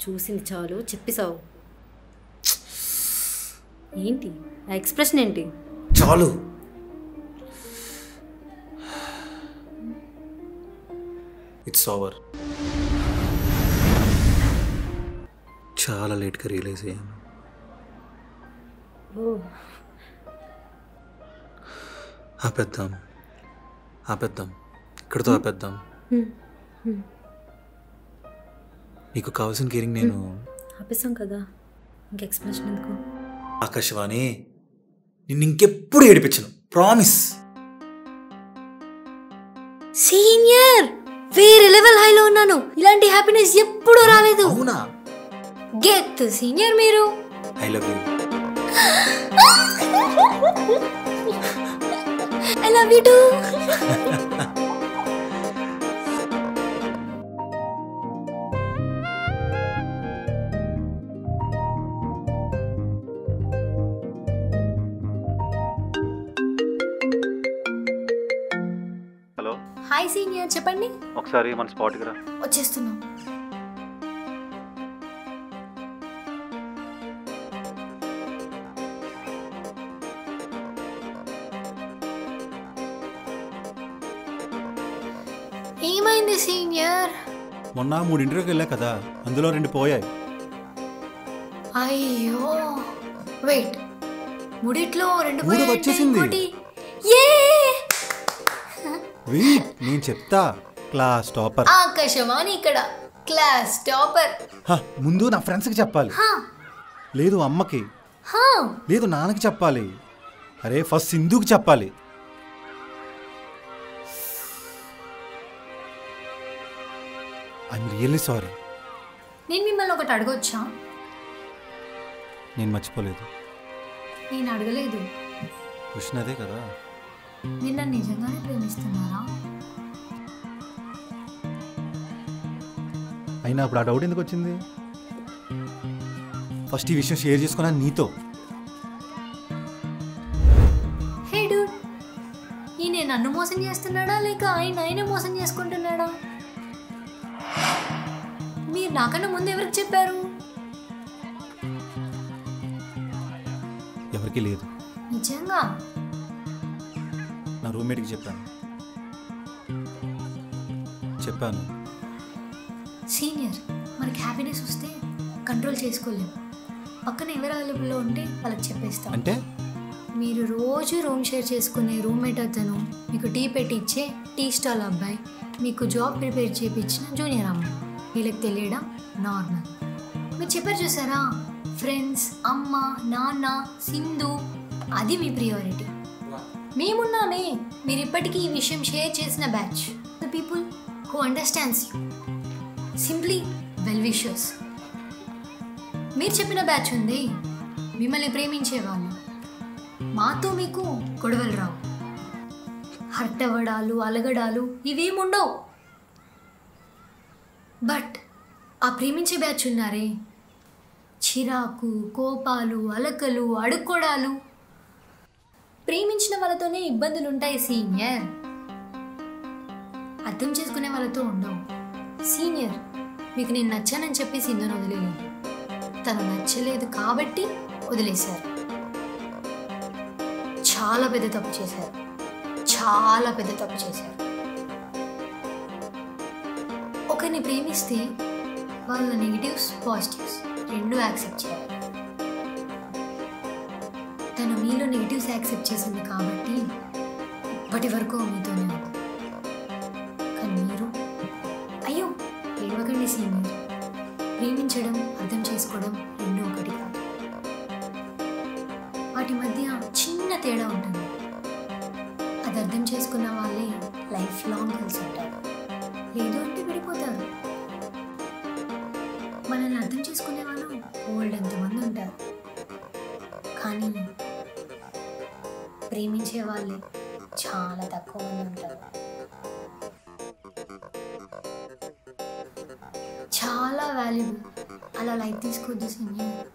చూసింది చాలు చెప్పిసావు. ఏంటి ఆ ఎక్స్ప్రెషన్ ఏంటి? చాలు. It's over. చాలా లేట్గా రియలైజ్ అయ్యాను. ఆపేద్దాం ఇక్కడితో ఆపేద్దాం. నీకు కావాల్సిన కేరింగ్ నేను ఆపేసాం కదా, ఇంక ఎక్స్ప్రెషన్ ఎందుకు? ఆకాశవాణి, నిన్ను ఇంకెప్పుడు ఏడిపించను, ప్రామిస్. సీనియర్ వేరే లెవెల్ హైలో ఉన్నాను. ఇలాంటి హ్యాపీనెస్ ఎప్పుడూ రాలేదు. అవునా? గెట్ సీనియర్ మీరు. I love you. I love you two. Hello. Hi senior, చెప్పండి. ఒకసారి మన స్పాట్కి రా. వచ్చేస్తున్నాం. ఏమైంది సీనియర్? మొన్న 3 ఇంటర్వ్యూకి వెళ్ళా కదా, అందులో 2 పోయాయి. అయ్యో వెయిట్, ముడిట్లో 2 3 వచ్చేసింది. వెయిట్, నేను చెప్తా. క్లాస్ టాపర్ ఆకాశవాణి ఇక్కడ క్లాస్ టాపర్. ముందు నా ఫ్రెండ్స్కి చెప్పాలి, లేదు అమ్మకి, లేదు నాన్నకి చెప్పాలి. అరే ఫస్ట్ సింధుకి చెప్పాలి. I'm really sorry. నేను మిమ్మల్ని ఒకటి అడగొచ్చా? నేను మర్చిపోలేదు. నేను అడగలేదు. క్వశ్చన్ అదే కదా. మీరు నన్ను నిజంగానే ప్రేమిస్తున్నారా? అయినా అప్పుడు ఆ డౌట్ ఎందుకు వచ్చింది? ఫస్ట్ ఈ విషయం షేర్ చేసుకున్నా నీతో. హే డూడ్, ఈయన నన్ను మోసం చేస్తున్నాడా లేక ఆయన మోసం చేసుకుంటున్నాడా? మీరు నాకన్నా ముందు ఎవరికి చెప్పారు? ఎవరికి లేదు. నిజంగా? నా రూమ్మేట్కి చెప్పాను. సీనియర్, మనకి హ్యాపీనెస్ వస్తే కంట్రోల్ చేసుకోలేము. పక్కన ఎవరు అవైలబుల్లో ఉంటే వాళ్ళకి చెప్పేస్తాం. అంటే మీరు రోజు రూమ్ షేర్ చేసుకునే రూమ్మేట్ అతను, మీకు టీ పెట్టి ఇచ్చే టీ స్టాల్ అబ్బాయి, మీకు జాబ్ ప్రిపేర్ చేయించిన జూనియర్ అమ్మాయి, వీళ్ళకి తెలియడం నార్మల్. మీరు చెప్పారు చూసారా, ఫ్రెండ్స్, అమ్మ, నాన్న, సింధు, అది మీ ప్రియారిటీ. మేమున్నామే. మీరు ఇప్పటికీ ఈ విషయం షేర్ చేసిన batch, the people who understands you, simply well wishers. మీరు చెప్పిన బ్యాచ్ ఉంది, మిమ్మల్ని ప్రేమించే వాళ్ళు. మాతో మీకు గొడవలు రావు, హర్ట్ అవ్వడాలు, అలగడాలు ఇవేముండవు. బట్ ఆ ప్రేమించే బ్యాచ్ ఉన్నారే, చిరాకు, కోపాలు, అలకలు, అడుక్కోడాలు, ప్రేమించిన వాళ్ళతోనే ఇబ్బందులు ఉంటాయి సీనియర్. అర్థం చేసుకునే వాళ్ళతో ఉండవు. సీనియర్, మీకు నేను నచ్చానని చెప్పి సింధుని వదిలేలేదు. తను నచ్చలేదు కాబట్టి వదిలేశారు. చాలా పెద్ద తప్పు చేశారు. ఒకరిని ప్రేమిస్తే వాళ్ళ నెగిటివ్స్, పాజిటివ్స్ రెండూ యాక్సెప్ట్ చేయాలి. తను మీలో నెగిటివ్స్ యాక్సెప్ట్ చేసింది కాబట్టి ఇప్పటి వరకు మీతోనే ఉంది. కానీ మీరు, అయ్యో ఏడవకండి సీనియర్, ప్రేమించడం, అర్థం చేసుకోవడం రెండూ ఒకటి కాదు. వాటి మధ్య చిన్న తేడా ఉంటుంది. అది అర్థం చేసుకున్న వాళ్ళే లైఫ్ లాంగ్ కలిసి ఉంటారు, లేదు అంటే విడిపోతారు. మనల్ని అర్థం చేసుకునే వాళ్ళు ఓల్డ్ ఎంతమంది ఉంటారు, కానీ ప్రేమించే వాళ్ళే చాలా తక్కువ మంది ఉంటారు. చాలా వాల్యుబుల్. అలా లైఫ్ తీసుకోవద్దు సీనియర్.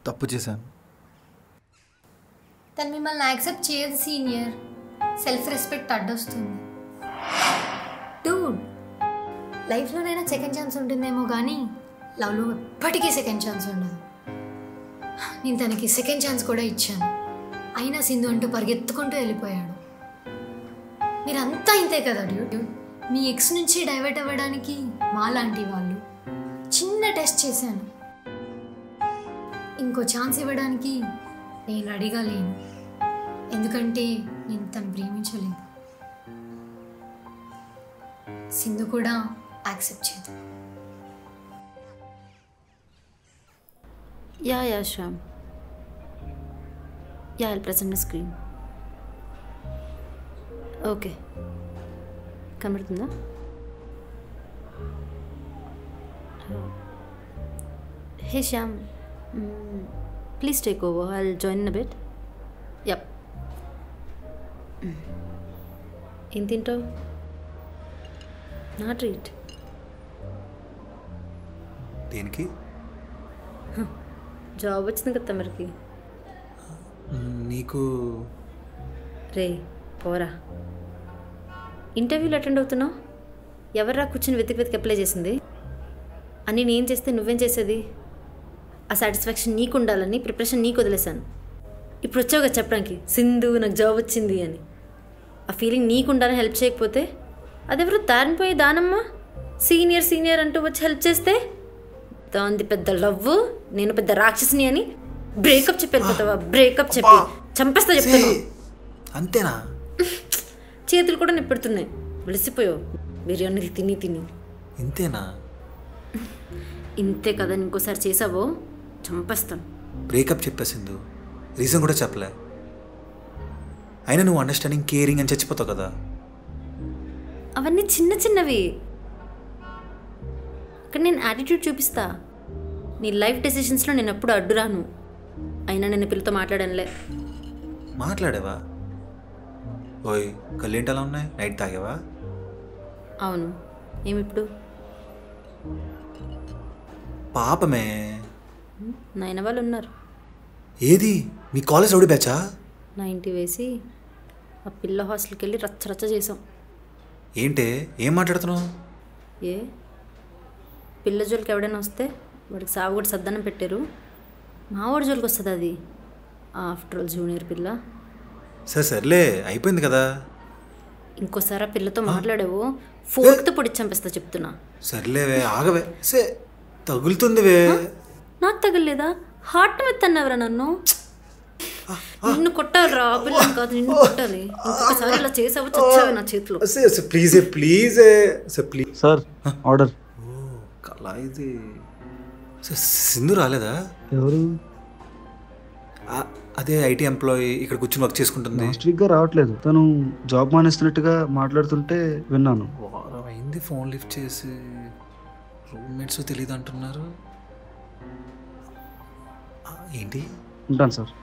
తప్పు చేశాను. తను మిమ్మల్ని యాక్సెప్ట్ చేయదు సీనియర్. సెల్ఫ్ రెస్పెక్ట్ అడ్డొస్తుంది. డూడ్, లైఫ్లోనైనా సెకండ్ ఛాన్స్ ఉంటుందేమో కానీ లవ్లో ఎప్పటికీ సెకండ్ ఛాన్స్ ఉండదు. నేను తనకి సెకండ్ ఛాన్స్ కూడా ఇచ్చాను, అయినా సింధు అంటూ పరిగెత్తుకుంటూ వెళ్ళిపోయాడు. మీరంతా ఇంతే కదా డ్యూడ్. మీ ఎక్స్ నుంచి డైవర్ట్ అవ్వడానికి మాలాంటి వాళ్ళు చిన్న టెస్ట్ చేశాను. ఇంకో ఛాన్స్ ఇవ్వడానికి నేను రెడీగా లేను, ఎందుకంటే నేను తను ప్రేమించలేదు. సింధు కూడా యాక్సెప్ట్ చేయదు. Yeah, Shyam. Yeah, I'll present the screen. Okay. కనబడుతుందా? Hey Shyam, please take over. I'll join in a bit. Yep. ఏం తింటావు? నా ట్రీట్. దేనికి? జాబ్ వచ్చింది కదా తమరికి. నీకు రే పోరా, ఇంటర్వ్యూలు అటెండ్ అవుతున్నావు. ఎవర్రా కూర్చొని వెతికి అప్లై చేసింది? అని నేను చేస్తే నువ్వేం చేసేది? ఆ సాటిస్ఫాక్షన్ నీకు ఉండాలని ప్రిపరేషన్ నీకు వదిలేశాను. ఇప్పుడు వచ్చావుగా చెప్పడానికి సింధు నాకు జాబ్ వచ్చింది అని. ఆ ఫీలింగ్ నీకు ఉండాలని హెల్ప్ చేయకపోతే అదెవరు తారిపోయి దానమ్మ సీనియర్ అంటూ వచ్చి హెల్ప్ చేస్తే దాంది పెద్ద లవ్, నేను పెద్ద రాక్షసిని అని బ్రేకప్ చెప్పి వెళ్ళిపోతావా? బ్రేకప్ చెప్పి చంపేస్తా చెప్తాను. అంతేనా? చేతులు కూడా నిప్పెడుతున్నాయి, వెలిసిపోయావు బిర్యానీలు తిని. ఇంతేనా? ఇంతే కదా, ఇంకోసారి చేసావో చంపేస్తాను. బ్రేకప్ చెప్పేసింది, రీజన్ కూడా చెప్పలే. అయినా నువ్వు అండర్స్టాండింగ్ కేరింగ్ అని చచ్చిపోతావు కదా. అవన్నీ చిన్నవి. ఇక్కడ నేను యాటిట్యూడ్ చూపిస్తా. నీ లైఫ్ డెసిషన్స్లో నేను ఎప్పుడు అడ్డురాను. అయినా నేను పిల్లతో మాట్లాడనులే. మాట్లాడేవా? ఓయ్ కళ్ళేంటి అలా ఉన్నాయి? నైట్ తాగేవా? అవును, ఏమిప్పుడు? పాపమే, నాయన వాళ్ళు ఉన్నారు. ఏది మీ కాలేజ్ రౌడీ బ్యాచా? 90 వేసి ఆ పిల్ల హాస్టల్కి వెళ్ళి రచ్చ చేసాం. ఏంటే ఏం మాట్లాడుతున్నావు? ఏ పిల్ల జోలికి ఎవడైనా వస్తే వాడికి సాగు కూడా సద్దనం పెట్టారు. మా వాడి జోలికి వస్తుంది అది. ఆఫ్టర్ ఆల్ జూనియర్ పిల్ల. సర్లే అయిపోయింది కదా. ఇంకోసారి ఆ పిల్లతో మాట్లాడావు ఫోర్క్తో పొడి చంపేస్తా చెప్తున్నా. సర్లేవే ఆగవే, సే తగులుతుందివే. నాకు తగలేదా? హార్ట్ మీద తన్నవరా నన్ను? నిన్ను కొట్టాలి రా, పిల్లని కాదు నిన్ను కొట్టాలి. ఇంకొకసారి ఇలా చేసావు చచ్చావు నా చేతిలో. Please sir order. కళ ఇది. సింధు రాలేదా? ఎవరు? అదే ఐటీ ఎంప్లాయీ ఇక్కడ కూర్చొని వర్క్ చేసుకుంటుంది. లాస్ట్ వీక్గా రావట్లేదు. తను జాబ్ మానేస్తున్నట్టుగా మాట్లాడుతుంటే విన్నాను. వారం అయింది ఫోన్ లిఫ్ట్ చేసి. రూమ్మేట్స్ తెలియదు అంటున్నారు. ఏంటి? ఉంటాను సార్.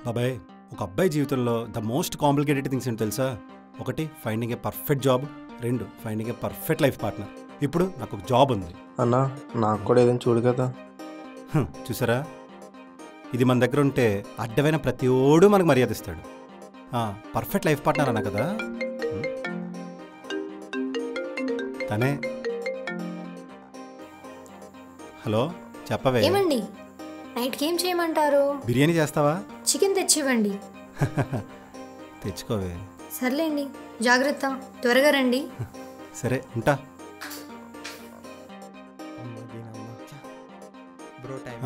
బాబాయ్, ఒక అబ్బాయి జీవితంలో ద మోస్ట్ కాంప్లికేటెడ్ థింగ్స్ ఏంటి తెలుసా? ఒకటి finding a perfect job, 2 finding a perfect life partner. ఇప్పుడు నాకు ఒక జాబ్ ఉంది అన్నా, నాకు కూడా ఏదైనా చూడు కదా. చూసారా, ఇది మన దగ్గర ఉంటే అడ్డమైన ప్రతి ఓడు మనకు మర్యాద ఇస్తాడు. పర్ఫెక్ట్ లైఫ్ పార్ట్నర్ అన్నా కదా తనే. హలో చెప్పవే. ఏమండి నైట్కి ఏం చేయమంటారు? బిర్యానీ చేస్తావా? చికెన్ తెచ్చివ్వండి. తెచ్చుకోవే. సర్లేండి, జాగ్రత్త, త్వరగా రండి. సరే ఉంటా. బ్రో టైం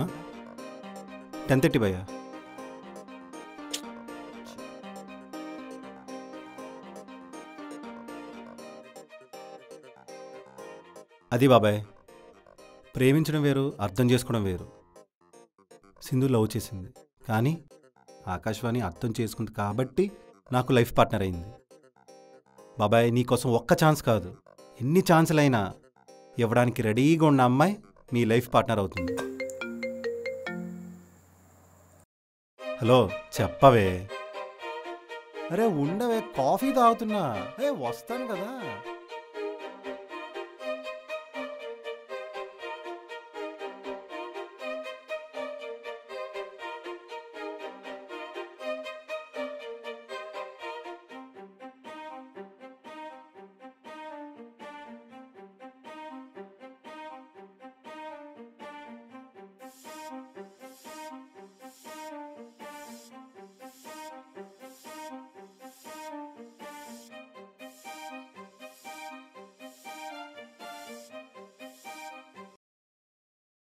10:30 భయ్యా. అది బాబాయ్, ప్రేమించడం వేరు, అర్థం చేసుకోవడం వేరు. సింధు లవ్ చేసింది, కానీ ఆకాశవాణి అర్థం చేసుకుంది కాబట్టి నాకు లైఫ్ పార్ట్నర్ అయింది. బాబాయ్, నీకోసం ఒక్క ఛాన్స్ కాదు, ఎన్ని ఛాన్సులైనా ఇవ్వడానికి రెడీగా ఉన్న అమ్మాయి మీ లైఫ్ పార్ట్నర్ అవుతుంది. హలో, చెప్పవే. అరే ఉండవే, కాఫీ తాగుతున్నా. వస్తాను కదా.